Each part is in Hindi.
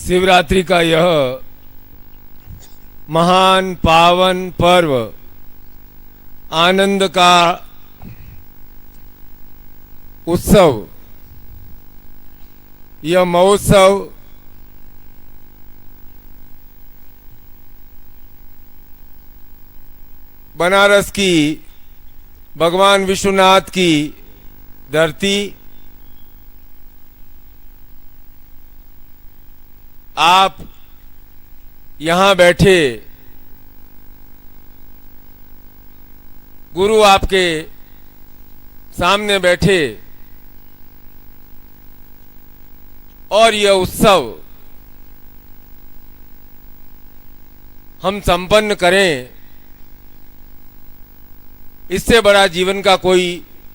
शिवरात्रि का यह महान पावन पर्व आनंद का उत्सव, यह महोत्सव बनारस की भगवान विश्वनाथ की धरती, आप यहाँ बैठे गुरु आपके सामने बैठे और यह उत्सव हम संपन्न करें, इससे बड़ा जीवन का कोई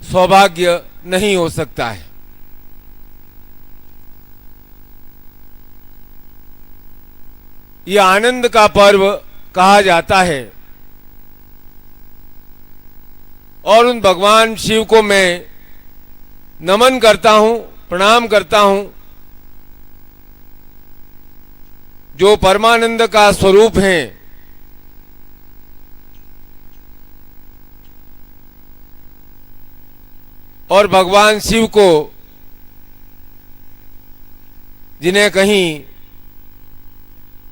सौभाग्य नहीं हो सकता है। यह आनंद का पर्व कहा जाता है और उन भगवान शिव को मैं नमन करता हूं, प्रणाम करता हूं, जो परमानंद का स्वरूप हैं। और भगवान शिव को, जिन्हें कहीं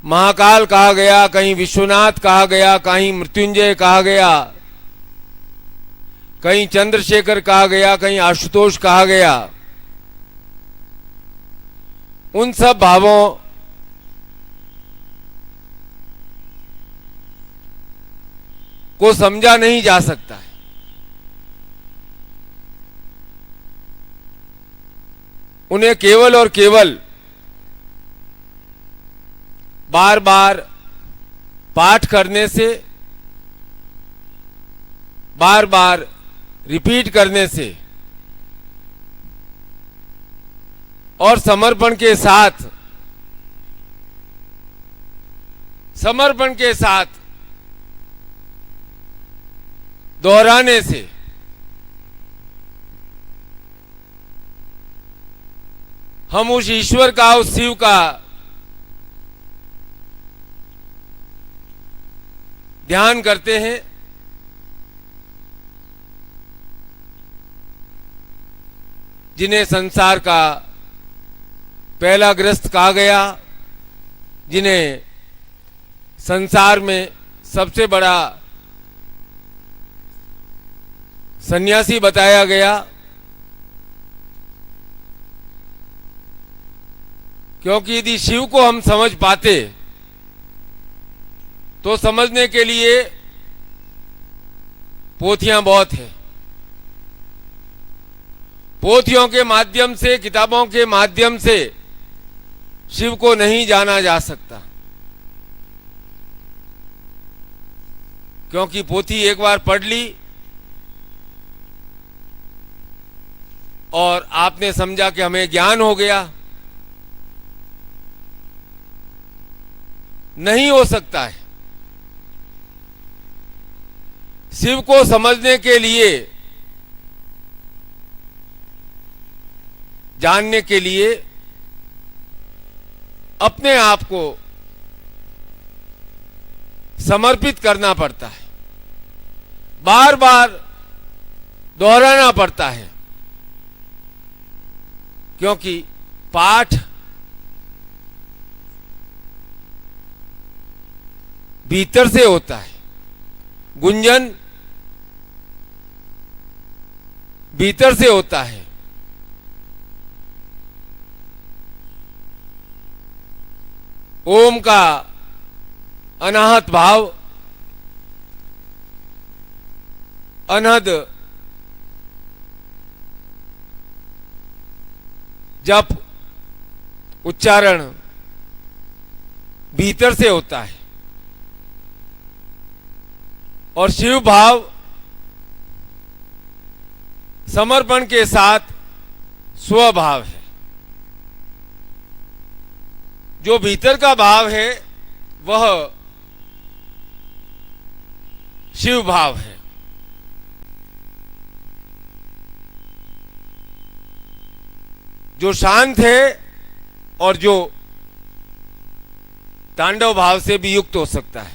महाकाल कहा गया, कहीं विश्वनाथ कहा गया, कहीं मृत्युंजय कहा गया, कहीं चंद्रशेखर कहा गया, कहीं आशुतोष कहा गया, उन सब भावों को समझा नहीं जा सकता है। उन्हें केवल और केवल बार बार पाठ करने से, बार बार रिपीट करने से और समर्पण के साथ दोहराने से हम उस ईश्वर का, उस शिव का ध्यान करते हैं। जिन्हें संसार का पहला ग्रस्त कहा गया, जिन्हें संसार में सबसे बड़ा सन्यासी बताया गया, क्योंकि यदि शिव को हम समझ पाते तो समझने के लिए पोथियां बहुत हैं। पोथियों के माध्यम से, किताबों के माध्यम से शिव को नहीं जाना जा सकता, क्योंकि पोथी एक बार पढ़ ली और आपने समझा कि हमें ज्ञान हो गया, नहीं हो सकता है। शिव को समझने के लिए, जानने के लिए अपने आप को समर्पित करना पड़ता है, बार बार दोहराना पड़ता है, क्योंकि पाठ भीतर से होता है, गुंजन भीतर से होता है। ओम का अनाहत भाव, अनहद जप, उच्चारण भीतर से होता है। और शिव भाव समर्पण के साथ स्वभाव है। जो भीतर का भाव है वह शिव भाव है। जो शांत है और जो तांडव भाव से भी युक्त हो सकता है।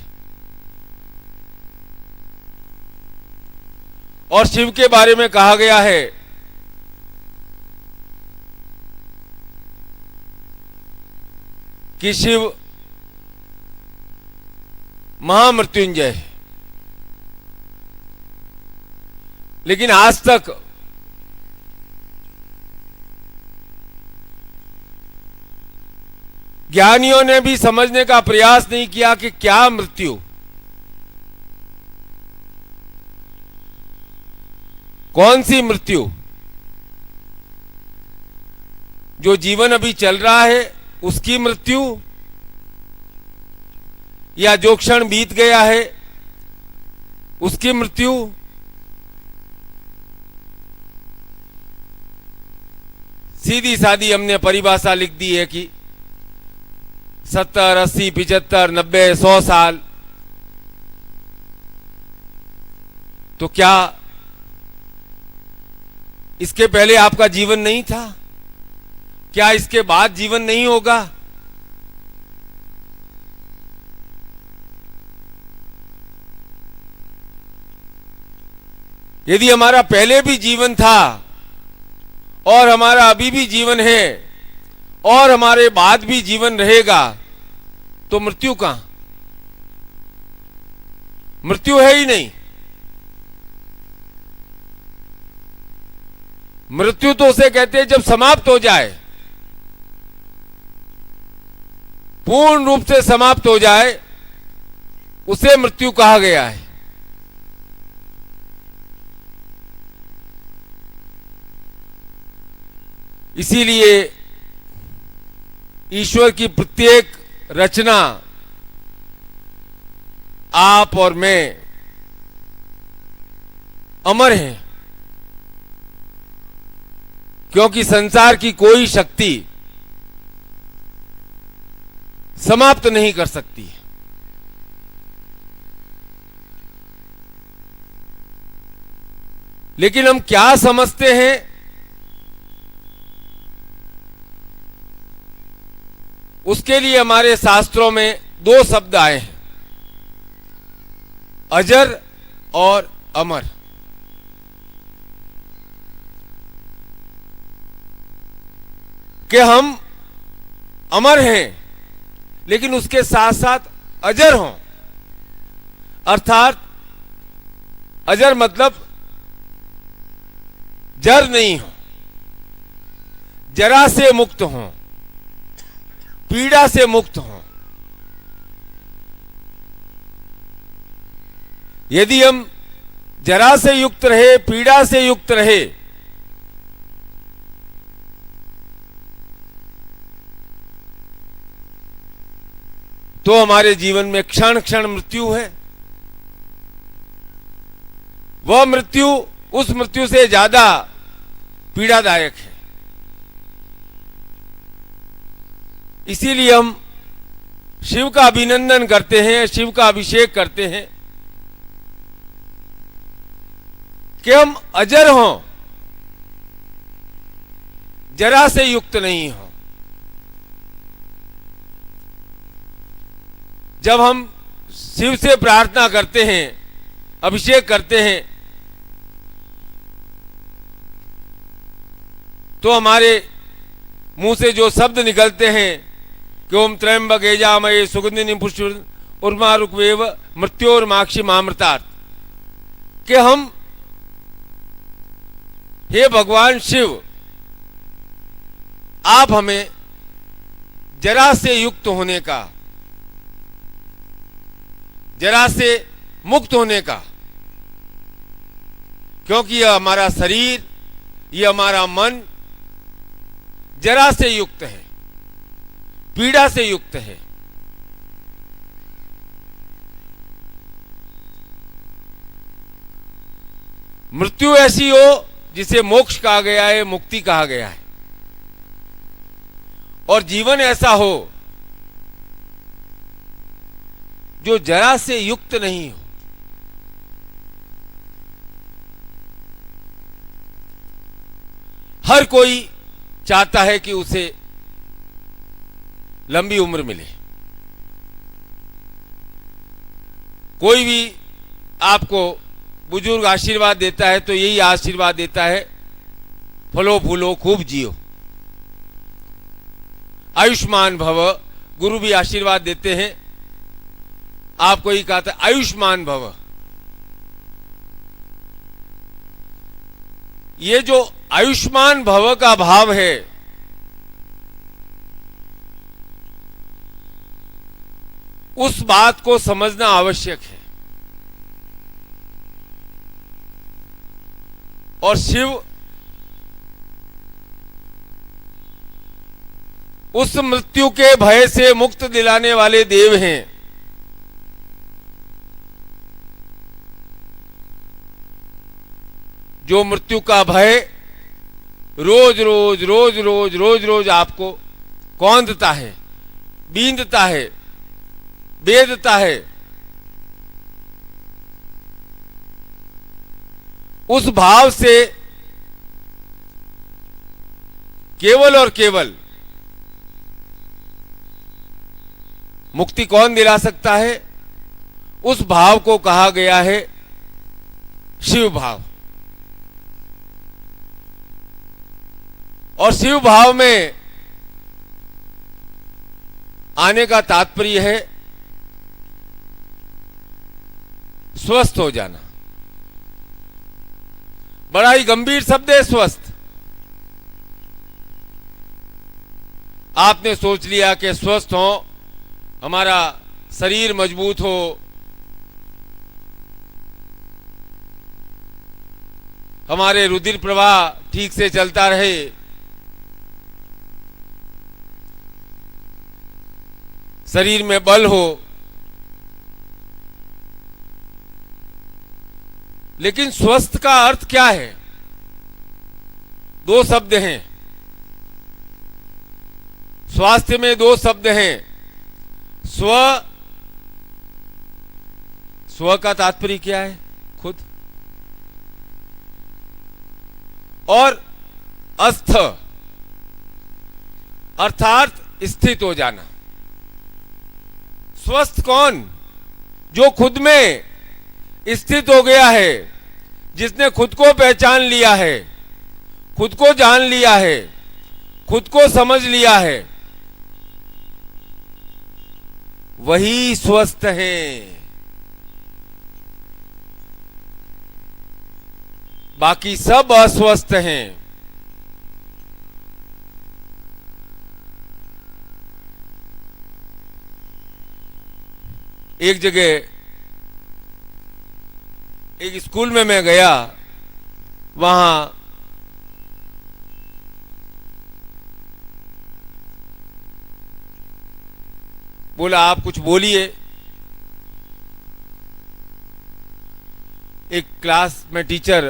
और शिव के बारे में कहा गया है कि शिव महामृत्युंजय है। लेकिन आज तक ज्ञानियों ने भी समझने का प्रयास नहीं किया कि क्या मृत्यु, कौन सी मृत्यु, जो जीवन अभी चल रहा है उसकी मृत्यु, या जो क्षण बीत गया है उसकी मृत्यु। सीधी सादी हमने परिभाषा लिख दी है कि 70, 80, 75, 90, 100 साल। तो क्या इसके पहले आपका जीवन नहीं था? क्या इसके बाद जीवन नहीं होगा? यदि हमारा पहले भी जीवन था और हमारा अभी भी जीवन है और हमारे बाद भी जीवन रहेगा, तो मृत्यु कहां? मृत्यु है ही नहीं। मृत्यु तो उसे कहते हैं जब समाप्त हो जाए, पूर्ण रूप से समाप्त हो जाए, उसे मृत्यु कहा गया है। इसीलिए ईश्वर की प्रत्येक रचना, आप और मैं, अमर हैं, क्योंकि संसार की कोई शक्ति समाप्त नहीं कर सकती। लेकिन हम क्या समझते हैं? उसके लिए हमारे शास्त्रों में दो शब्द आए हैं, अजर और अमर। कि हम अमर हैं लेकिन उसके साथ साथ अजर हों। अर्थात अजर मतलब जर नहीं हो, जरा से मुक्त हों, पीड़ा से मुक्त हों। यदि हम जरा से युक्त रहे, पीड़ा से युक्त रहे, तो हमारे जीवन में क्षण क्षण मृत्यु है। वह मृत्यु उस मृत्यु से ज्यादा पीड़ादायक है। इसीलिए हम शिव का अभिनंदन करते हैं, शिव का अभिषेक करते हैं कि हम अजर हों, जरा से युक्त नहीं हों। जब हम शिव से प्रार्थना करते हैं, अभिषेक करते हैं, तो हमारे मुंह से जो शब्द निकलते हैं कि ओम त्र्यंबक यजामहे सुगंधिं पुष्टिवर्धनम् उर्वारुकमेव मृत्योर्माक्षीमामृतात्, कि हम, हे भगवान शिव, आप हमें जरा से युक्त होने का, जरा से मुक्त होने का, क्योंकि यह हमारा शरीर, यह हमारा मन जरा से युक्त है, पीड़ा से युक्त है। मृत्यु ऐसी हो जिसे मोक्ष कहा गया है, मुक्ति कहा गया है, और जीवन ऐसा हो जो जरा से युक्त नहीं हो। हर कोई चाहता है कि उसे लंबी उम्र मिले, कोई भी आपको बुजुर्ग आशीर्वाद देता है तो यही आशीर्वाद देता है, फलो फूलो खूब जियो, आयुष्मान भव। गुरु भी आशीर्वाद देते हैं, आपको ही कहा था आयुष्मान भव। ये जो आयुष्मान भव का भाव है, उस बात को समझना आवश्यक है। और शिव उस मृत्यु के भय से मुक्त दिलाने वाले देव हैं। जो मृत्यु का भय रोज रोज रोज रोज रोज रोज आपको कौंधता है, बींधता है, बेधता है, उस भाव से केवल और केवल मुक्ति कौन दिला सकता है? उस भाव को कहा गया है शिव भाव। और शिव भाव में आने का तात्पर्य है स्वस्थ हो जाना। बड़ा ही गंभीर शब्द है स्वस्थ। आपने सोच लिया कि स्वस्थ हो, हमारा शरीर मजबूत हो, हमारे रुधिर प्रवाह ठीक से चलता रहे, शरीर में बल हो। लेकिन स्वस्थ का अर्थ क्या है? दो शब्द हैं। स्वास्थ्य में दो शब्द हैं। स्व, स्व का तात्पर्य क्या है? खुद। और अस्थ अर्थात स्थित हो जाना। स्वस्थ कौन? जो खुद में स्थित हो गया है, जिसने खुद को पहचान लिया है, खुद को जान लिया है, खुद को समझ लिया है, वही स्वस्थ है। बाकी सब अस्वस्थ हैं। एक जगह एक स्कूल में मैं गया, वहां बोला आप कुछ बोलिए। एक क्लास में टीचर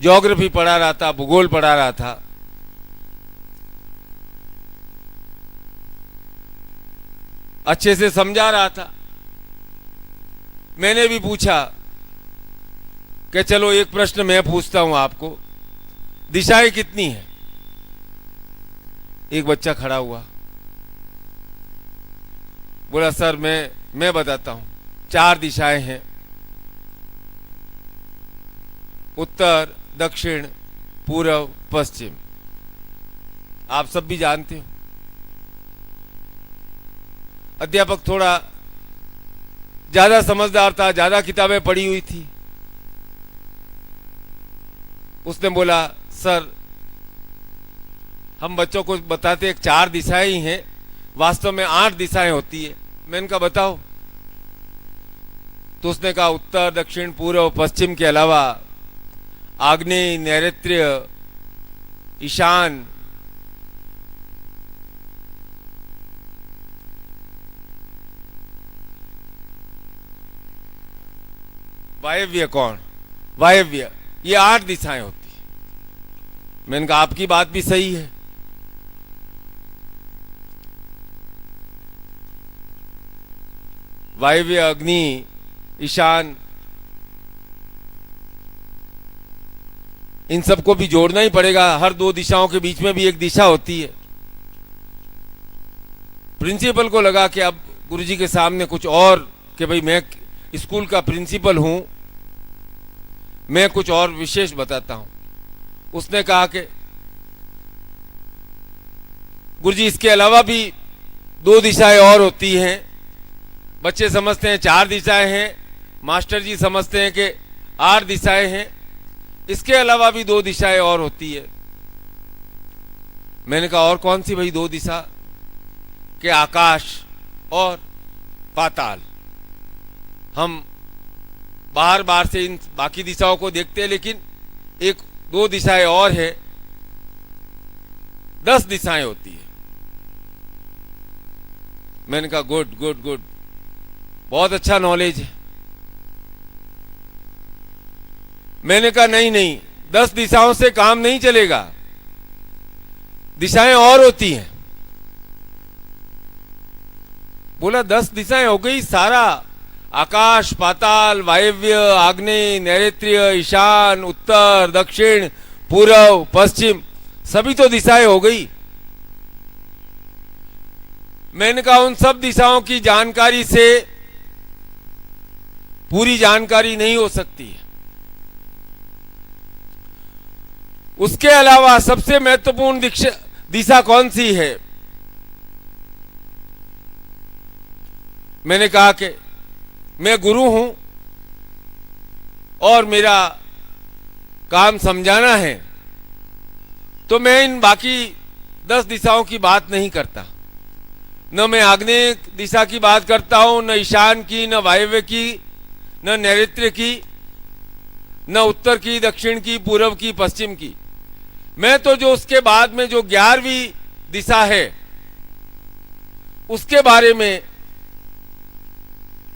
ज्योग्राफी पढ़ा रहा था, भूगोल पढ़ा रहा था। अच्छे से समझा रहा था। मैंने भी पूछा कि चलो एक प्रश्न मैं पूछता हूं आपको, दिशाएं कितनी हैं? एक बच्चा खड़ा हुआ, बोला सर मैं बताता हूं, 4 दिशाएं हैं, उत्तर, दक्षिण, पूर्व, पश्चिम। आप सब भी जानते हो। अध्यापक थोड़ा ज्यादा समझदार था, ज्यादा किताबें पढ़ी हुई थी। उसने बोला सर हम बच्चों को बताते हैं 4 दिशाएं ही हैं, वास्तव में 8 दिशाएं होती है। मैंने कहा बताओ। तो उसने कहा उत्तर, दक्षिण, पूर्व, पश्चिम के अलावा आग्नेय, नैऋत्य, ईशान, वायव्य। कौन? वायव्य। ये 8 दिशाएं होती है। मैंने कहा आपकी बात भी सही है। वायव्य, अग्नि, ईशान, इन सबको भी जोड़ना ही पड़ेगा। हर 2 दिशाओं के बीच में भी एक दिशा होती है। प्रिंसिपल को लगा कि अब गुरुजी के सामने कुछ और कि भाई मैं स्कूल का प्रिंसिपल हूं, मैं कुछ और विशेष बताता हूं। उसने कहा कि गुरुजी इसके अलावा भी 2 दिशाएं और होती हैं। बच्चे समझते हैं 4 दिशाएं हैं, मास्टर जी समझते हैं कि 8 दिशाएं हैं। इसके अलावा भी 2 दिशाएं और होती है। मैंने कहा और कौन सी भाई 2 दिशा? के आकाश और पाताल। हम बार बार से इन बाकी दिशाओं को देखते हैं, लेकिन 1-2 दिशाएं और है, 10 दिशाएं होती है। मैंने कहा गुड गुड गुड, बहुत अच्छा नॉलेज है। मैंने कहा नहीं नहीं, 10 दिशाओं से काम नहीं चलेगा, दिशाएं और होती हैं। बोला 10 दिशाएं हो गई, सारा आकाश पाताल वायव्य आग्नेय नैऋत्य ईशान उत्तर दक्षिण पूर्व पश्चिम सभी तो दिशाएं हो गई। मैंने कहा उन सब दिशाओं की जानकारी से पूरी जानकारी नहीं हो सकती है। उसके अलावा सबसे महत्वपूर्ण दिशा कौन सी है? मैंने कहा कि मैं गुरु हूं और मेरा काम समझाना है, तो मैं इन बाकी 10 दिशाओं की बात नहीं करता। न मैं आग्नेय दिशा की बात करता हूं, न ईशान की, न वायव्य की, न नैऋत्य की, न उत्तर की, दक्षिण की, पूर्व की, पश्चिम की। मैं तो जो उसके बाद में जो 11वीं दिशा है उसके बारे में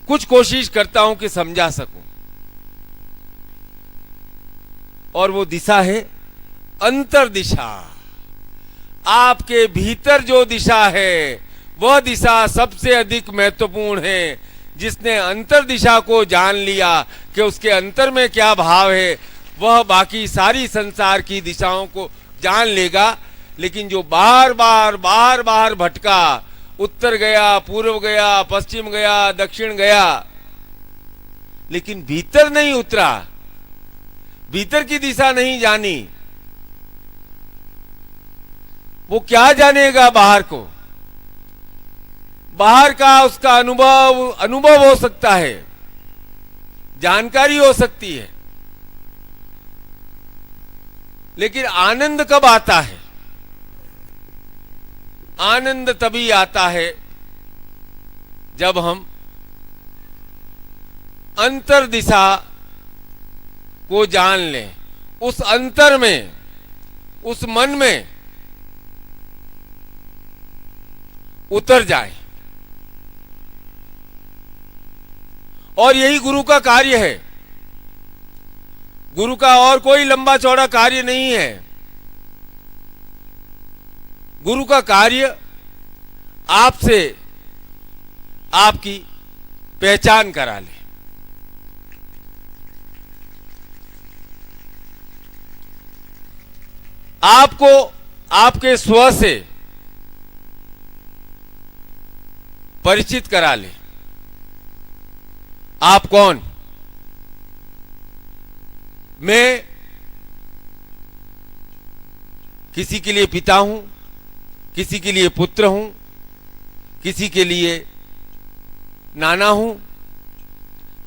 कुछ कोशिश करता हूं कि समझा सकूं। और वो दिशा है अंतर दिशा। आपके भीतर जो दिशा है वह दिशा सबसे अधिक महत्वपूर्ण है। जिसने अंतर दिशा को जान लिया कि उसके अंतर में क्या भाव है, वह बाकी सारी संसार की दिशाओं को जान लेगा। लेकिन जो बार बार भटका, उत्तर गया, पूर्व गया, पश्चिम गया, दक्षिण गया, लेकिन भीतर नहीं उतरा, भीतर की दिशा नहीं जानी, वो क्या जानेगा बाहर को? बाहर का उसका अनुभव हो सकता है, जानकारी हो सकती है, लेकिन आनंद कब आता है? आनंद तभी आता है जब हम अंतर दिशा को जान लें, उस अंतर में, उस मन में उतर जाए। और यही गुरु का कार्य है। गुरु का और कोई लंबा चौड़ा कार्य नहीं है। गुरु का कार्य आपसे आपकी पहचान करा ले। आपको आपके स्व से परिचित करा ले। आप कौन? मैं किसी के लिए पिता हूं, किसी के लिए पुत्र हूं, किसी के लिए नाना हूं,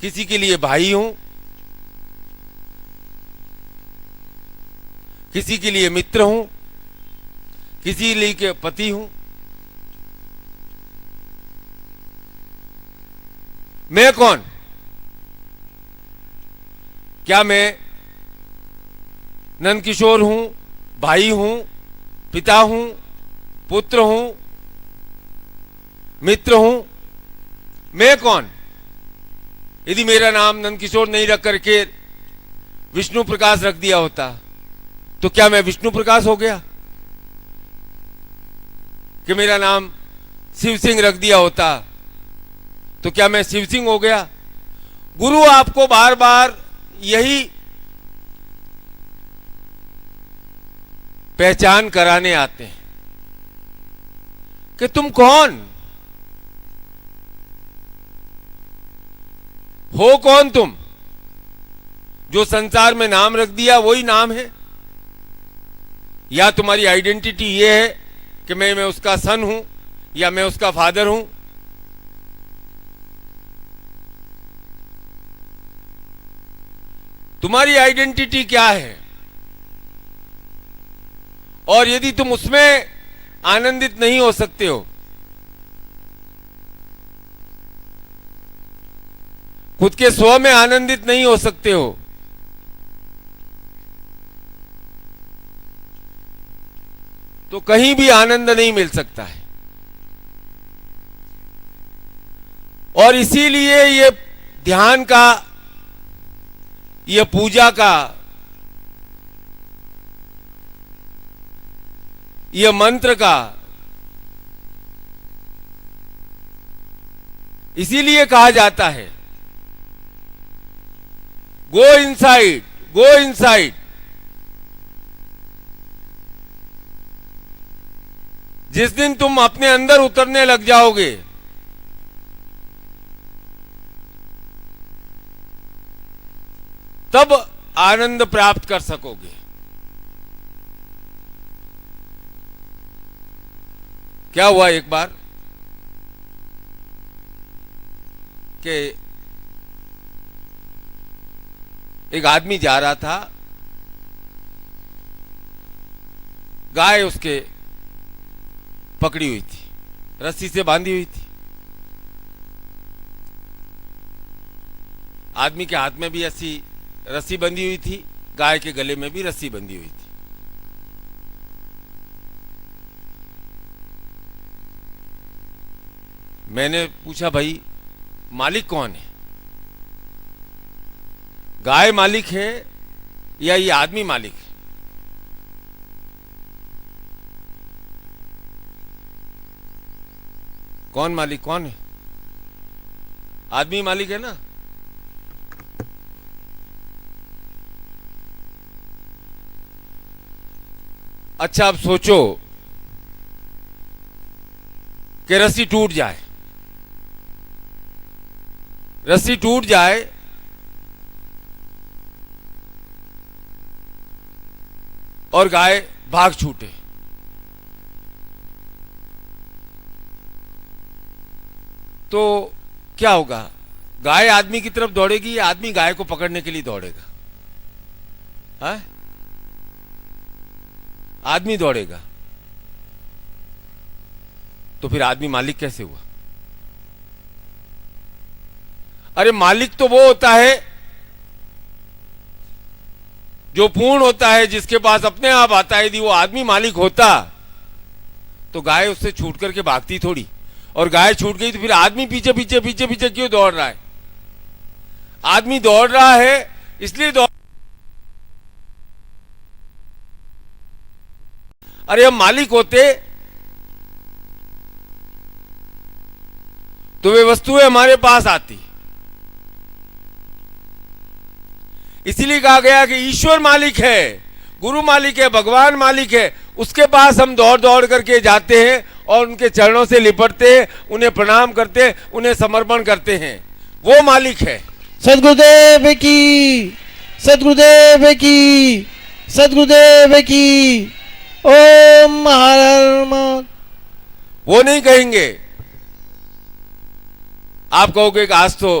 किसी के लिए भाई हूं, किसी के लिए मित्र हूं, किसी लिए के पति हूं। मैं कौन? क्या मैं नंदकिशोर हूं, भाई हूं, पिता हूं, पुत्र हूं, मित्र हूं? मैं कौन? यदि मेरा नाम नंदकिशोर नहीं रख करके विष्णु प्रकाश रख दिया होता तो क्या मैं विष्णु प्रकाश हो गया? कि मेरा नाम शिव सिंह रख दिया होता तो क्या मैं शिव सिंह हो गया? गुरु आपको बार बार यही पहचान कराने आते हैं कि तुम कौन? हो कौन तुम? जो संसार में नाम रख दिया वही नाम है? या तुम्हारी आइडेंटिटी ये है कि मैं उसका सन हूं या मैं उसका फादर हूं? तुम्हारी आइडेंटिटी क्या है? और यदि तुम उसमें आनंदित नहीं हो सकते हो, खुद के स्व में आनंदित नहीं हो सकते हो, तो कहीं भी आनंद नहीं मिल सकता है। और इसीलिए ये ध्यान का, ये पूजा का, ये मंत्र का इसीलिए कहा जाता है गो इनसाइड, गो इनसाइड। जिस दिन तुम अपने अंदर उतरने लग जाओगे, तब आनंद प्राप्त कर सकोगे। क्या हुआ एक बार कि एक आदमी जा रहा था, गाय उसके पकड़ी हुई थी, रस्सी से बांधी हुई थी। आदमी के हाथ में भी ऐसी रस्सी बंधी हुई थी, गाय के गले में भी रस्सी बंधी हुई थी। मैंने पूछा, भाई मालिक कौन है? गाय मालिक है या ये आदमी मालिक है? कौन मालिक, कौन है? आदमी मालिक है ना। अच्छा, अब सोचो कि रस्सी टूट जाए, रस्सी टूट जाए और गाय भाग छूटे, तो क्या होगा? गाय आदमी की तरफ दौड़ेगी या आदमी गाय को पकड़ने के लिए दौड़ेगा? हाँ? आदमी दौड़ेगा। तो फिर आदमी मालिक कैसे हुआ? अरे मालिक तो वो होता है जो पूर्ण होता है, जिसके पास अपने आप आता है। यदि वो आदमी मालिक होता तो गाय उससे छूट करके भागती थोड़ी, और गाय छूट गई तो फिर आदमी पीछे पीछे पीछे पीछे क्यों दौड़ रहा है? आदमी दौड़ रहा है इसलिए दौड़। अरे हम मालिक होते तो वे वस्तुएं हमारे पास आती। इसीलिए कहा गया कि ईश्वर मालिक है, गुरु मालिक है, भगवान मालिक है। उसके पास हम दौड़ दौड़ करके जाते हैं और उनके चरणों से लिपटते हैं, उन्हें प्रणाम करते हैं, उन्हें समर्पण करते हैं। वो मालिक है। सदगुरुदेव की, सदगुरुदेव की, सदगुरुदेव की। ओम हर हर महादेव। वो नहीं कहेंगे। आप कहोगे कि आज तो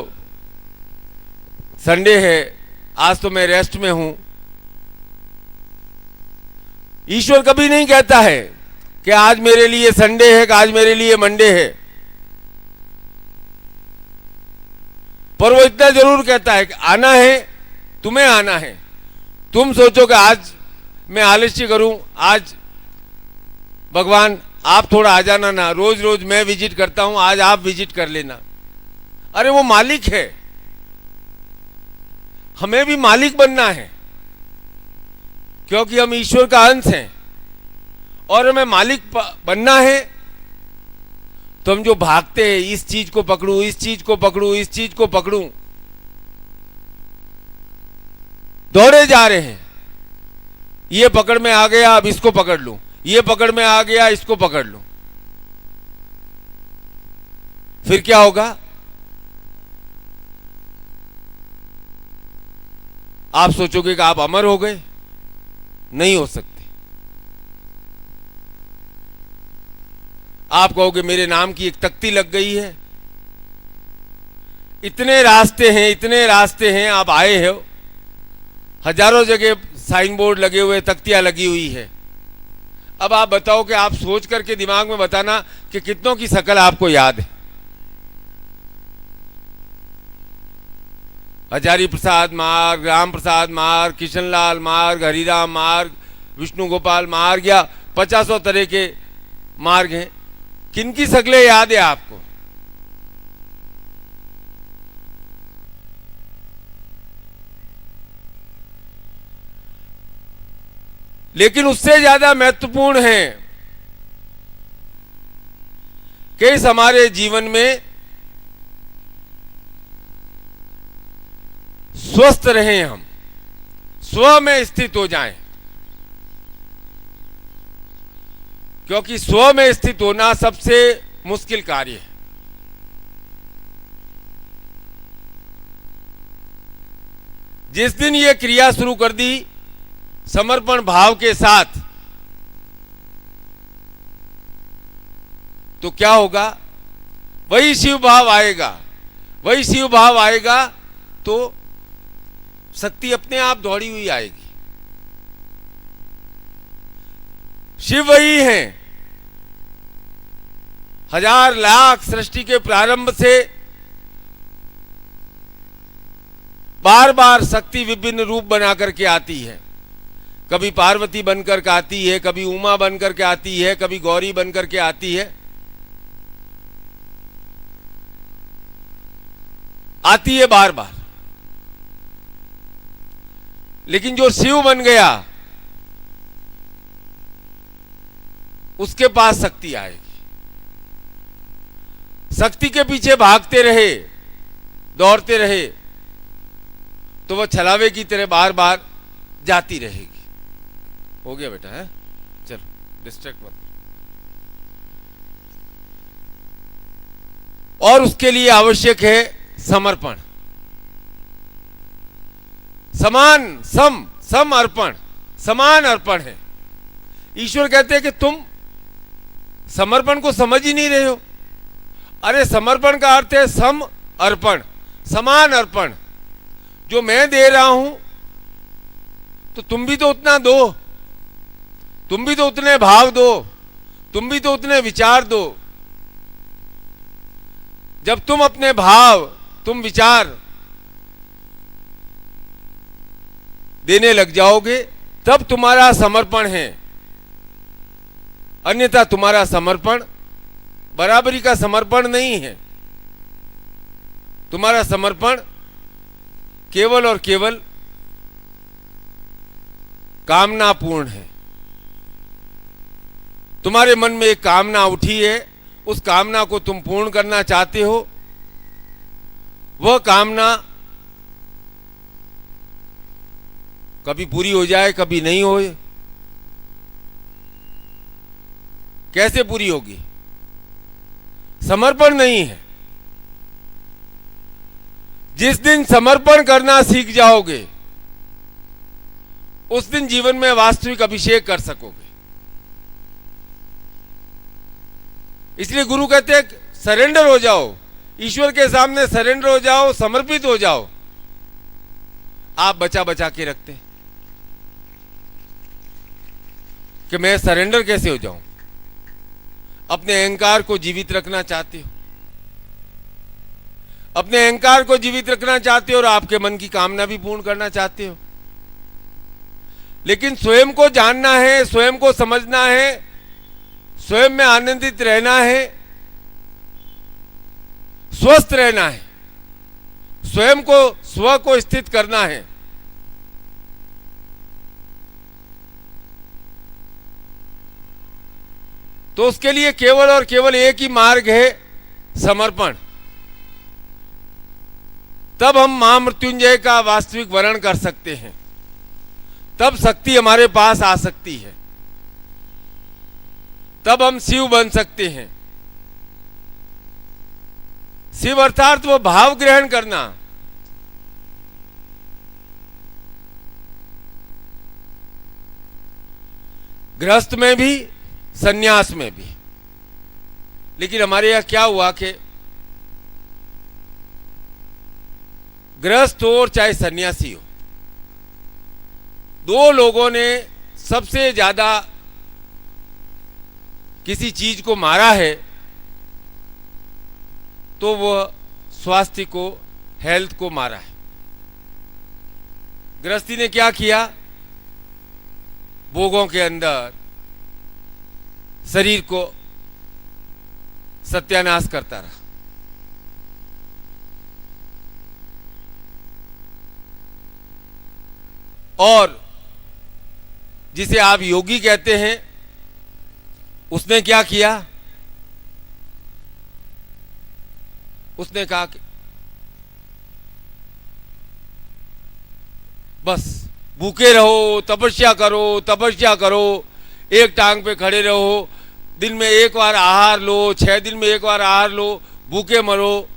संडे है, आज तो मैं रेस्ट में हूं। ईश्वर कभी नहीं कहता है कि आज मेरे लिए संडे है, कि आज मेरे लिए मंडे है। पर वो इतना जरूर कहता है कि आना है, तुम्हें आना है। तुम सोचो कि आज मैं आलस्य करूं, आज भगवान आप थोड़ा आ जाना ना, रोज रोज मैं विजिट करता हूं, आज आप विजिट कर लेना। अरे वो मालिक है, हमें भी मालिक बनना है, क्योंकि हम ईश्वर का अंश हैं। और हमें मालिक बनना है तो हम जो भागते हैं, इस चीज को पकड़ूं, इस चीज को पकड़ूं, इस चीज को पकड़ूं, दौड़े जा रहे हैं। ये पकड़ में आ गया, अब इसको पकड़ लूं, ये पकड़ में आ गया, इसको पकड़ लूं। फिर क्या होगा? आप सोचोगे कि आप अमर हो गए, नहीं हो सकते। आप कहोगे मेरे नाम की एक तख्ती लग गई है। इतने रास्ते हैं, इतने रास्ते हैं, आप आए हो, हजारों जगह साइन बोर्ड लगे हुए, तख्तियां लगी हुई है। अब आप बताओ कि आप सोच करके दिमाग में बताना कि कितनों की शकल आपको याद है। हजारी प्रसाद मार्ग, राम प्रसाद मार्ग, किशनलाल मार्ग, हरिराम मार्ग, विष्णु गोपाल मार्ग, या 50 तरह के मार्ग हैं। किनकी शक्लें याद है आपको? लेकिन उससे ज्यादा महत्वपूर्ण है कि इस हमारे जीवन में स्वस्थ रहें, हम स्व में स्थित हो जाएं, क्योंकि स्व में स्थित होना सबसे मुश्किल कार्य है। जिस दिन यह क्रिया शुरू कर दी समर्पण भाव के साथ, तो क्या होगा? वही शिव भाव आएगा, वही शिव भाव आएगा तो शक्ति अपने आप दौड़ी हुई आएगी। शिव वही हैं, हजार लाख सृष्टि के प्रारंभ से बार बार शक्ति विभिन्न रूप बना करके आती है। कभी पार्वती बनकर के आती है, कभी उमा बनकर के आती है, कभी गौरी बनकर के आती है, आती है बार बार। लेकिन जो शिव बन गया उसके पास शक्ति आएगी। शक्ति के पीछे भागते रहे, दौड़ते रहे, तो वह छलावे की तरह बार बार जाती रहेगी। हो गया बेटा, है? चलो डिस्ट्रैक्ट मत। और उसके लिए आवश्यक है समर्पण, समान, सम अर्पण, समान अर्पण है। ईश्वर कहते हैं कि तुम समर्पण को समझ ही नहीं रहे हो। अरे समर्पण का अर्थ है सम अर्पण, समान अर्पण। जो मैं दे रहा हूं तो तुम भी तो उतना दो, तुम भी तो उतने भाव दो, तुम भी तो उतने विचार दो। जब तुम अपने भाव, तुम विचार देने लग जाओगे तब तुम्हारा समर्पण है। अन्यथा तुम्हारा समर्पण बराबरी का समर्पण नहीं है। तुम्हारा समर्पण केवल और केवल कामनापूर्ण है। तुम्हारे मन में एक कामना उठी है, उस कामना को तुम पूर्ण करना चाहते हो। वह कामना कभी पूरी हो जाए, कभी नहीं होए। कैसे पूरी होगी? समर्पण नहीं है। जिस दिन समर्पण करना सीख जाओगे उस दिन जीवन में वास्तविक अभिषेक कर सकोगे। इसलिए गुरु कहते हैं सरेंडर हो जाओ, ईश्वर के सामने सरेंडर हो जाओ, समर्पित हो जाओ। आप बचा बचा के रखते हैं कि मैं सरेंडर कैसे हो जाऊं। अपने अहंकार को जीवित रखना चाहते हो, अपने अहंकार को जीवित रखना चाहते हो और आपके मन की कामना भी पूर्ण करना चाहते हो। लेकिन स्वयं को जानना है, स्वयं को समझना है, स्वयं में आनंदित रहना है, स्वस्थ रहना है, स्वयं को, स्व को स्थित करना है। तो उसके लिए केवल और केवल एक ही मार्ग है, समर्पण। तब हम महामृत्युंजय का वास्तविक वर्णन कर सकते हैं, तब शक्ति हमारे पास आ सकती है, तब हम शिव बन सकते हैं। शिव अर्थात वो भाव ग्रहण करना गृहस्थ में भी, सन्यास में भी। लेकिन हमारे यहां क्या हुआ कि गृहस्थ हो और चाहे सन्यासी हो, दो लोगों ने सबसे ज्यादा किसी चीज को मारा है तो वह स्वास्थ्य को, हेल्थ को मारा है। गृहस्थी ने क्या किया? भोगों के अंदर शरीर को सत्यानाश करता रहा। और जिसे आप योगी कहते हैं, उसने क्या किया? उसने कहा कि बस भूखे रहो, तपस्या करो, तपस्या करो, एक टांग पे खड़े रहो, दिन में एक बार आहार लो, 6 दिन में एक बार आहार लो, भूखे मरो।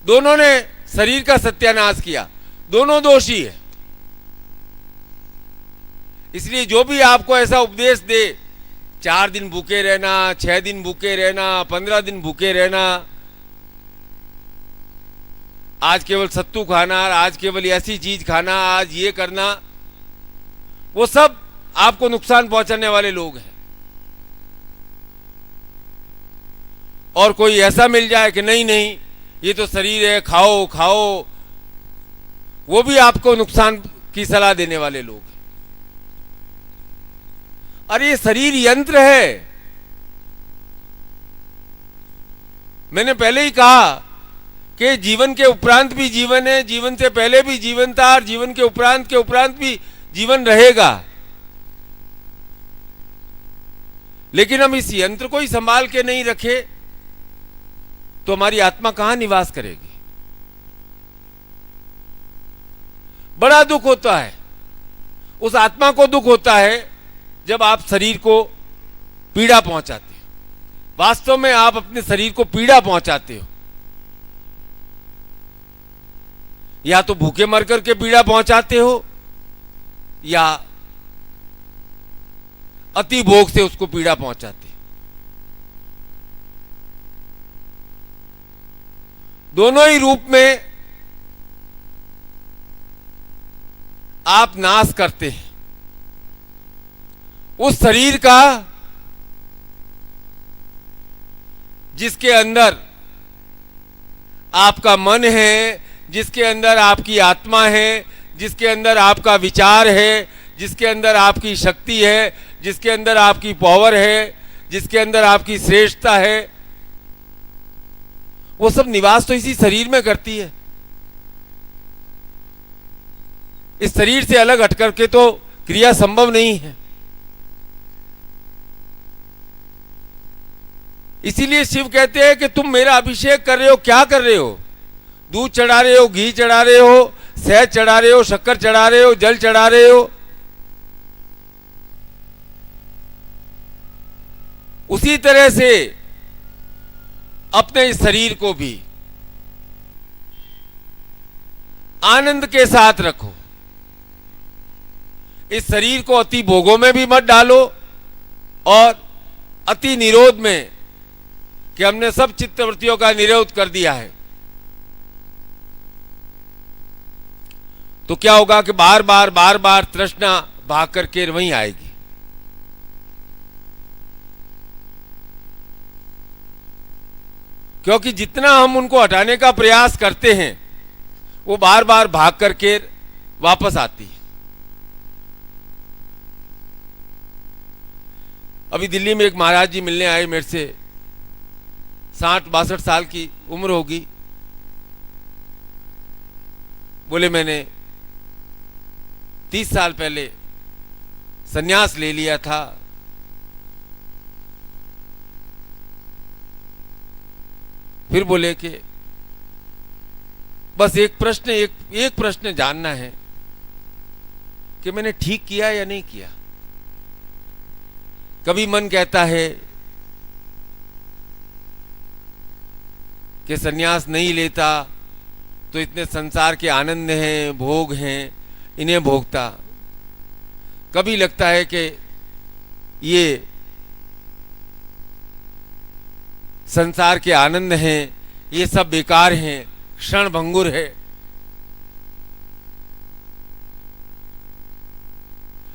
दोनों ने शरीर का सत्यानाश किया, दोनों दोषी है। इसलिए जो भी आपको ऐसा उपदेश दे, 4 दिन भूखे रहना, 6 दिन भूखे रहना, 15 दिन भूखे रहना, आज केवल सत्तू खाना, आज केवल ऐसी चीज खाना, आज ये करना, वो सब आपको नुकसान पहुंचाने वाले लोग हैं। और कोई ऐसा मिल जाए कि नहीं नहीं ये तो शरीर है, खाओ खाओ, वो भी आपको नुकसान की सलाह देने वाले लोग हैं। अरे ये शरीर यंत्र है। मैंने पहले ही कहा कि जीवन के उपरांत भी जीवन है, जीवन से पहले भी जीवन था, और जीवन के उपरांत भी जीवन रहेगा। लेकिन हम इस यंत्र को ही संभाल के नहीं रखे तो हमारी आत्मा कहां निवास करेगी? बड़ा दुख होता है, उस आत्मा को दुख होता है जब आप शरीर को पीड़ा पहुंचाते हो। वास्तव में आप अपने शरीर को पीड़ा पहुंचाते हो। या तो भूखे मर करके पीड़ा पहुंचाते हो, या अति भोग से उसको पीड़ा पहुंचाते हो। दोनों ही रूप में आप नाश करते हैं उस शरीर का जिसके अंदर आपका मन है, जिसके अंदर आपकी आत्मा है, जिसके अंदर आपका विचार है, जिसके अंदर आपकी शक्ति है, जिसके अंदर आपकी पावर है, जिसके अंदर आपकी श्रेष्ठता है। वो सब निवास तो इसी शरीर में करती है। इस शरीर से अलग हट करके तो क्रिया संभव नहीं है। इसीलिए शिव कहते हैं कि तुम मेरा अभिषेक कर रहे हो, क्या कर रहे हो? दूध चढ़ा रहे हो, घी चढ़ा रहे हो, शहद चढ़ा रहे हो, शक्कर चढ़ा रहे हो, जल चढ़ा रहे हो। उसी तरह से अपने इस शरीर को भी आनंद के साथ रखो। इस शरीर को अति भोगों में भी मत डालो और अति निरोध में, कि हमने सब चित्तवृत्तियों का निरोध कर दिया है, तो क्या होगा कि बार बार तृष्णा भाग करके वहीं आएगी। क्योंकि जितना हम उनको हटाने का प्रयास करते हैं वो बार बार भाग करके वापस आती है। अभी दिल्ली में एक महाराज जी मिलने आए मेरे से, 60-62 साल की उम्र होगी। बोले मैंने 30 साल पहले सन्यास ले लिया था, फिर बोले कि बस एक प्रश्न जानना है कि मैंने ठीक किया या नहीं किया। कभी मन कहता है कि सन्यास नहीं लेता तो इतने संसार के आनंद हैं, भोग हैं, इन्हें भोगता। कभी लगता है कि ये संसार के आनंद हैं, ये सब बेकार हैं, क्षण भंगुर है।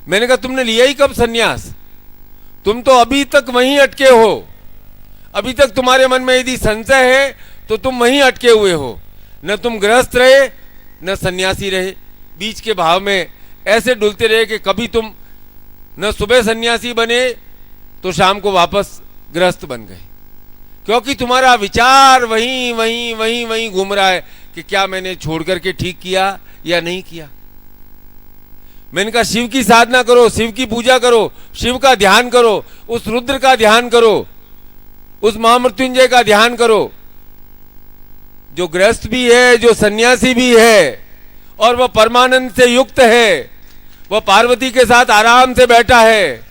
मैंने कहा तुमने लिया ही कब सन्यास? तुम तो अभी तक वहीं अटके हो। अभी तक तुम्हारे मन में यदि संशय है तो तुम वहीं अटके हुए हो। न तुम गृहस्थ रहे न सन्यासी रहे, बीच के भाव में ऐसे डुलते रहे कि कभी तुम न सुबह सन्यासी बने तो शाम को वापस गृहस्थ बन गए, क्योंकि तुम्हारा विचार वहीं वहीं वहीं वहीं घूम रहा है कि क्या मैंने छोड़ करके ठीक किया या नहीं किया। मैंने कहा शिव की साधना करो, शिव की पूजा करो, शिव का ध्यान करो, उस रुद्र का ध्यान करो, उस महामृत्युंजय का ध्यान करो। जो गृहस्थ भी है, जो सन्यासी भी है और वह परमानंद से युक्त है, वह पार्वती के साथ आराम से बैठा है,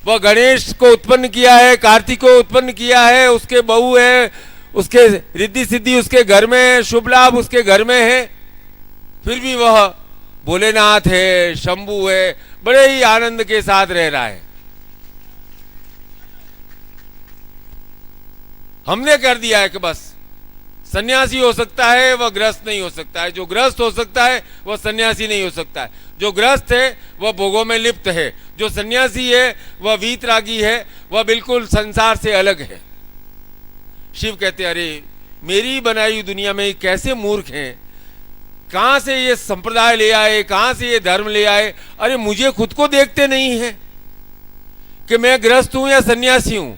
वह गणेश को उत्पन्न किया है, कार्तिक को उत्पन्न किया है, उसके बहू है, उसके रिद्धि सिद्धि उसके घर में है, शुभ लाभ उसके घर में है, फिर भी वह भोलेनाथ है, शंभू है, बड़े ही आनंद के साथ रह रहा है। हमने कर दिया है कि बस सन्यासी हो सकता है, वह गृहस्थ नहीं हो सकता है, जो गृहस्थ हो सकता है वह सन्यासी नहीं हो सकता है, जो गृहस्थ है वह भोगों में लिप्त है, जो सन्यासी है वह वीतरागी है, वह बिल्कुल संसार से अलग है। शिव कहते अरे मेरी बनाई हुई दुनिया में कैसे मूर्ख हैं, कहां से ये संप्रदाय ले आए, कहां से ये धर्म ले आए। अरे मुझे खुद को देखते नहीं है कि मैं गृहस्थ हूं या सन्यासी हूं।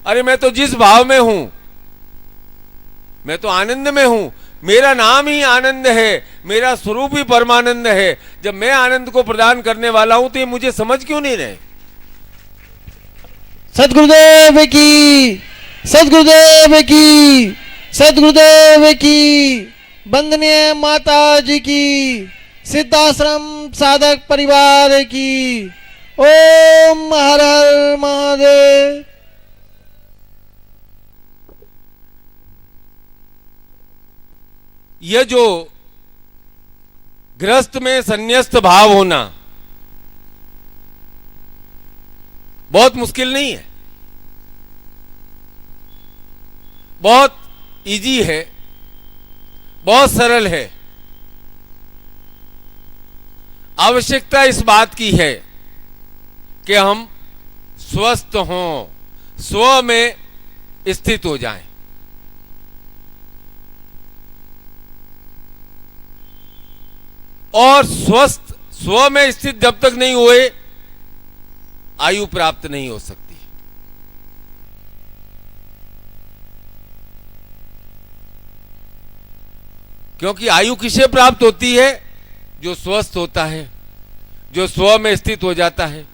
अरे मैं तो जिस भाव में हूं, मैं तो आनंद में हूं, मेरा नाम ही आनंद है, मेरा स्वरूप ही परमानंद है। जब मैं आनंद को प्रदान करने वाला हूं तो ये मुझे समझ क्यों नहीं रहे। सद्गुरुदेव की, सद्गुरुदेव की, सद्गुरुदेव की, वंदनीय माता जी की, सिद्धाश्रम साधक परिवार की। ओम हर हर महादेव। यह जो गृहस्थ में संन्यस्त भाव होना बहुत मुश्किल नहीं है, बहुत इजी है, बहुत सरल है। आवश्यकता इस बात की है कि हम स्वस्थ हों, स्व में स्थित हो जाएं। और स्वस्थ स्व में स्थित जब तक नहीं हुए आयु प्राप्त नहीं हो सकती। क्योंकि आयु किसे प्राप्त होती है? जो स्वस्थ होता है, जो स्व में स्थित हो जाता है।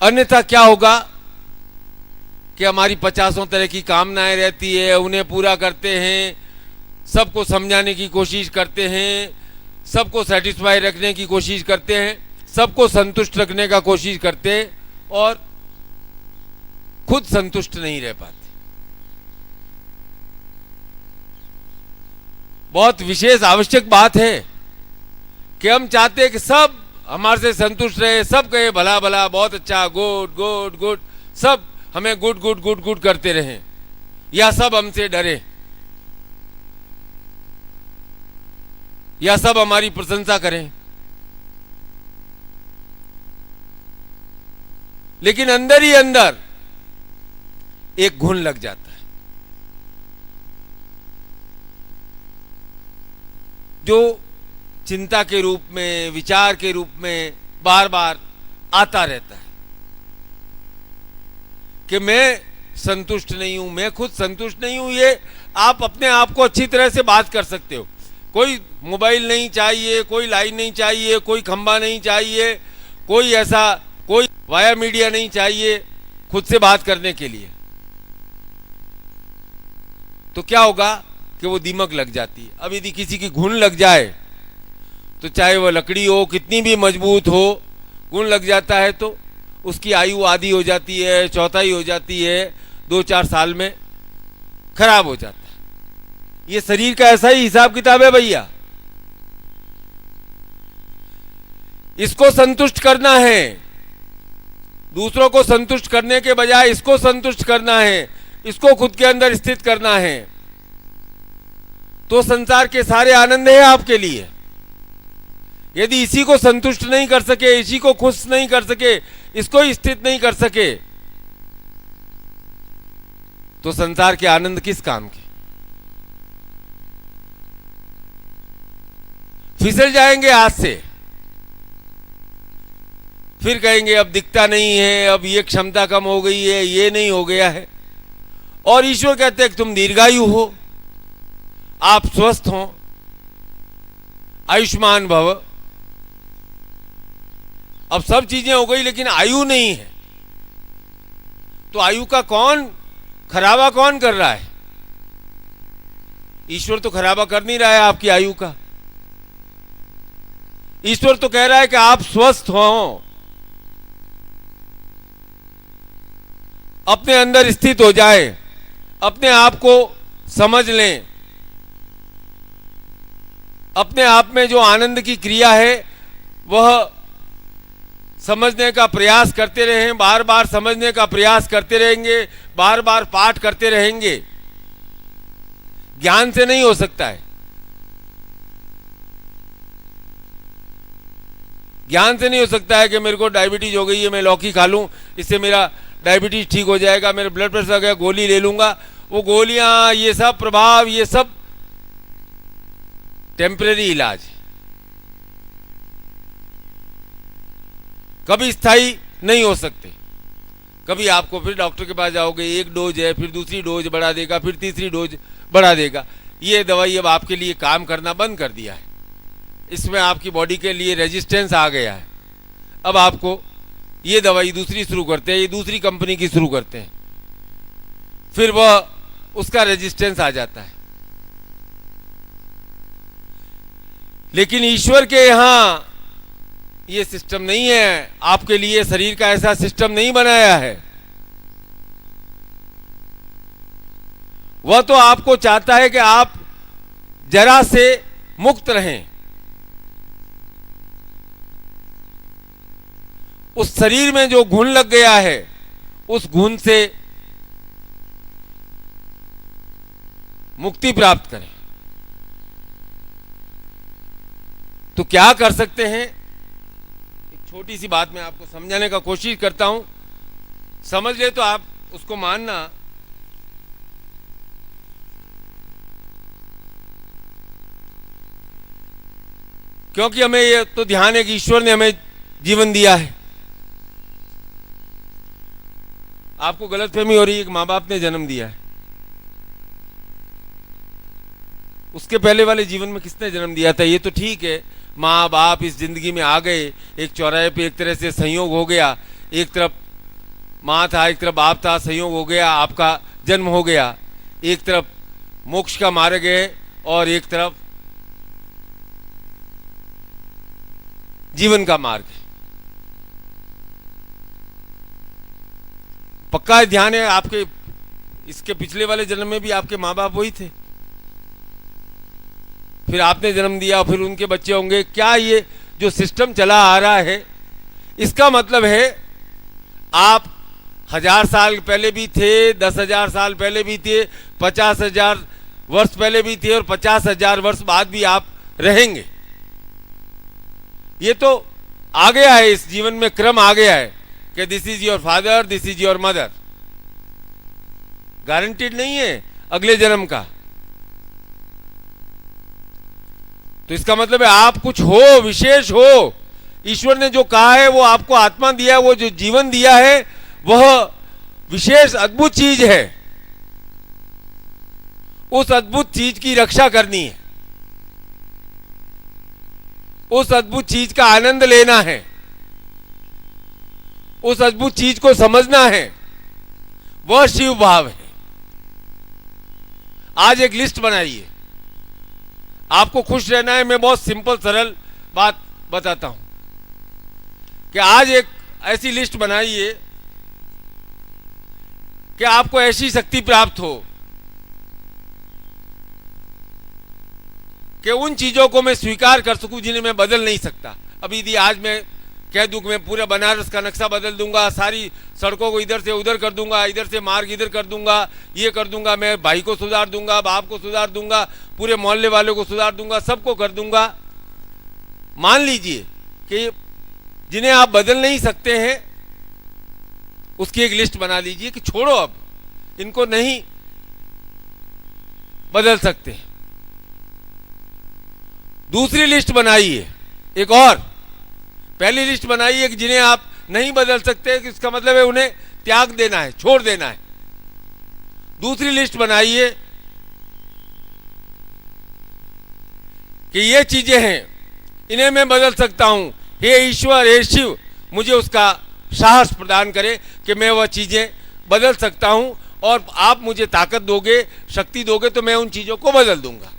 अन्यथा क्या होगा कि हमारी 50 तरह की कामनाएं रहती है, उन्हें पूरा करते हैं, सबको समझाने की कोशिश करते हैं, सबको सेटिस्फाई रखने की कोशिश करते हैं, सबको संतुष्ट रखने का कोशिश करते हैं और खुद संतुष्ट नहीं रह पाते। बहुत विशेष आवश्यक बात है कि हम चाहते हैं कि सब हमारे से संतुष्ट रहे, सब कहे भला भला, बहुत अच्छा, गुड गुड गुड, सब हमें गुड गुड गुड गुड करते रहें, या सब हमसे डरे, या सब हमारी प्रशंसा करें। लेकिन अंदर ही अंदर एक घुन लग जाता है जो चिंता के रूप में, विचार के रूप में बार बार आता रहता है कि मैं संतुष्ट नहीं हूं, मैं खुद संतुष्ट नहीं हूं। ये आप अपने आप को अच्छी तरह से बात कर सकते हो। कोई मोबाइल नहीं चाहिए, कोई लाइन नहीं चाहिए, कोई खंबा नहीं चाहिए, कोई ऐसा कोई वाया मीडिया नहीं चाहिए खुद से बात करने के लिए। तो क्या होगा कि वो दीमक लग जाती है। अब यदि किसी की घुन लग जाए तो चाहे वह लकड़ी हो, कितनी भी मजबूत हो, घुन लग जाता है तो उसकी आयु आधी हो जाती है, चौथाई हो जाती है, 2-4 साल में खराब हो जाता है। ये शरीर का ऐसा ही हिसाब किताब है भैया। इसको संतुष्ट करना है, दूसरों को संतुष्ट करने के बजाय इसको संतुष्ट करना है, इसको खुद के अंदर स्थित करना है, तो संसार के सारे आनंद है आपके लिए। यदि इसी को संतुष्ट नहीं कर सके, इसी को खुश नहीं कर सके, इसको स्थित नहीं कर सके, तो संसार के आनंद किस काम के? फिसल जाएंगे आज से, फिर कहेंगे अब दिखता नहीं है, अब ये क्षमता कम हो गई है, ये नहीं हो गया है। और ईश्वर कहते हैं कि तुम दीर्घायु हो, आप स्वस्थ हो, आयुष्मान भव। अब सब चीजें हो गई लेकिन आयु नहीं है, तो आयु का कौन खराबा कौन कर रहा है? ईश्वर तो खराबा कर नहीं रहा है आपकी आयु का। ईश्वर तो कह रहा है कि आप स्वस्थ हो, अपने अंदर स्थित हो जाए, अपने आप को समझ लें, अपने आप में जो आनंद की क्रिया है वह समझने का प्रयास करते रहें, बार बार समझने का प्रयास करते रहेंगे, बार बार पाठ करते रहेंगे। ज्ञान से नहीं हो सकता है, ज्ञान से नहीं हो सकता है कि मेरे को डायबिटीज हो गई है, मैं लौकी खा लूं, इससे मेरा डायबिटीज ठीक हो जाएगा, मेरा ब्लड प्रेशर आ गया, गोली ले लूंगा। वो गोलियां, ये सब प्रभाव, ये सब टेम्परेरी इलाज है, कभी स्थायी नहीं हो सकते। कभी आपको फिर डॉक्टर के पास जाओगे, एक डोज है, फिर दूसरी डोज बढ़ा देगा, फिर तीसरी डोज बढ़ा देगा। ये दवाई अब आपके लिए काम करना बंद कर दिया है, इसमें आपकी बॉडी के लिए रेजिस्टेंस आ गया है। अब आपको ये दवाई दूसरी शुरू करते हैं, ये दूसरी कंपनी की शुरू करते हैं, फिर वह उसका रेजिस्टेंस आ जाता है। लेकिन ईश्वर के यहां ये सिस्टम नहीं है, आपके लिए शरीर का ऐसा सिस्टम नहीं बनाया है। वह तो आपको चाहता है कि आप जरा से मुक्त रहें, उस शरीर में जो घुन लग गया है उस घुन से मुक्ति प्राप्त करें। तो क्या कर सकते हैं? एक छोटी सी बात मैं आपको समझाने का कोशिश करता हूं, समझ ले तो आप उसको मानना। क्योंकि हमें ये तो ध्यान है कि ईश्वर ने हमें जीवन दिया है। आपको गलतफहमी हो रही है कि मां बाप ने जन्म दिया है, उसके पहले वाले जीवन में किसने जन्म दिया था? ये तो ठीक है, माँ बाप इस जिंदगी में आ गए, एक चौराहे पे एक तरह से संयोग हो गया, एक तरफ माँ था, एक तरफ बाप था, संयोग हो गया, आपका जन्म हो गया। एक तरफ मोक्ष का मार्ग है और एक तरफ जीवन का मार्ग है। पक्का ध्यान है आपके, इसके पिछले वाले जन्म में भी आपके माँ बाप वही थे, फिर आपने जन्म दिया, फिर उनके बच्चे होंगे। क्या ये जो सिस्टम चला आ रहा है, इसका मतलब है आप 1000 साल पहले भी थे, 10,000 साल पहले भी थे, 50,000 वर्ष पहले भी थे और 50,000 वर्ष बाद भी आप रहेंगे। ये तो आ गया है, इस जीवन में क्रम आ गया है कि this is your father, this is your mother. Guaranteed नहीं है अगले जन्म का। तो इसका मतलब है आप कुछ हो, विशेष हो। ईश्वर ने जो कहा है, वो आपको आत्मा दिया है, वो जो जीवन दिया है वह विशेष अद्भुत चीज है। उस अद्भुत चीज की रक्षा करनी है, उस अद्भुत चीज का आनंद लेना है, उस अद्भुत चीज को समझना है। वह शिव भाव है। आज एक लिस्ट बनाइए, आपको खुश रहना है। मैं बहुत सिंपल सरल बात बताता हूं कि आज एक ऐसी लिस्ट बनाइए कि आपको ऐसी शक्ति प्राप्त हो कि उन चीजों को मैं स्वीकार कर सकूं जिन्हें मैं बदल नहीं सकता। अब यदि आज मैं कह दूं कि मैं पूरा बनारस का नक्शा बदल दूंगा, सारी सड़कों को इधर से उधर कर दूंगा, इधर से मार्ग इधर कर दूंगा, ये कर दूंगा, मैं भाई को सुधार दूंगा, बाप को सुधार दूंगा, पूरे मोहल्ले वालों को सुधार दूंगा, सबको कर दूंगा। मान लीजिए कि जिन्हें आप बदल नहीं सकते हैं उसकी एक लिस्ट बना लीजिए कि छोड़ो, अब इनको नहीं बदल सकते। दूसरी लिस्ट बनाइए, एक और। पहली लिस्ट बनाइए कि जिन्हें आप नहीं बदल सकते, कि इसका मतलब है उन्हें त्याग देना है, छोड़ देना है। दूसरी लिस्ट बनाइए कि ये चीजें हैं, इन्हें मैं बदल सकता हूं। हे ईश्वर, हे शिव, मुझे उसका साहस प्रदान करें कि मैं वह चीजें बदल सकता हूं, और आप मुझे ताकत दोगे, शक्ति दोगे तो मैं उन चीजों को बदल दूंगा।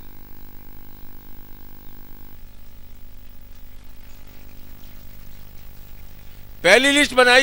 पहली लिस्ट बनाई